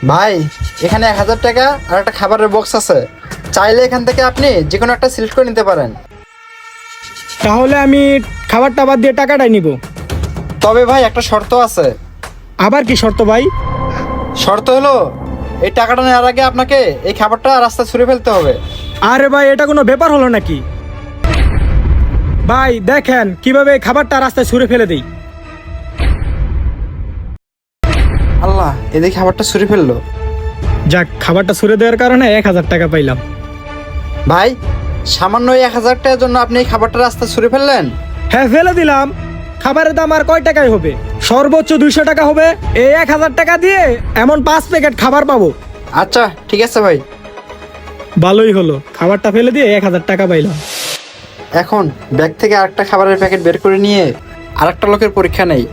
ভাই, এখানে 1000 টাকা আর একটা খাবারের বক্স আছে। চাইলে এখান থেকে আপনি যে কোনো একটা সিলেক্ট করে নিতে পারেন। তাহলে আমি খাবারটা বাদ দিয়ে টাকাটাই নিব। তবে ভাই একটা শর্ত আছে। আবার কি শর্ত ভাই? শর্ত হলো এই টাকাটা নেওয়ার আগে আপনাকে এই খাবারটা রাস্তায় ছুঁড়ে ফেলতে হবে। আরে ভাই, এটা কোনো ব্যাপার হলো নাকি? ভাই দেখেন কিভাবে এই খাবারটা রাস্তায় ছুঁড়ে ফেলে দেই। আল্লাহ, এদিকে খাবারটা ছুঁড়ে ফেললো। যাক, খাবারটা ছুঁড়ে দেওয়ার কারণে 1000 টাকা পাইলাম। ভাই, সামান্য এই 1000 টাকার জন্য আপনি এই খাবারটা রাস্তায় ছুঁড়ে ফেললেন? হ্যাঁ, ফেলে দিলাম। খাবারের দাম আর কয় টাকায় হবে? সর্বোচ্চ 200 টাকা হবে। এই 1000 টাকা দিয়ে এমন 5 প্যাকেট খাবার পাবো। আচ্ছা ঠিক আছে ভাই। ভালোই হলো, খাবারটা ফেলে দিয়ে 1000 টাকা পাইলাম। এখন ব্যাগ থেকে আরেকটা খাবারের প্যাকেট বের করে নিয়ে আরেকটা লোকের পরীক্ষা নেই।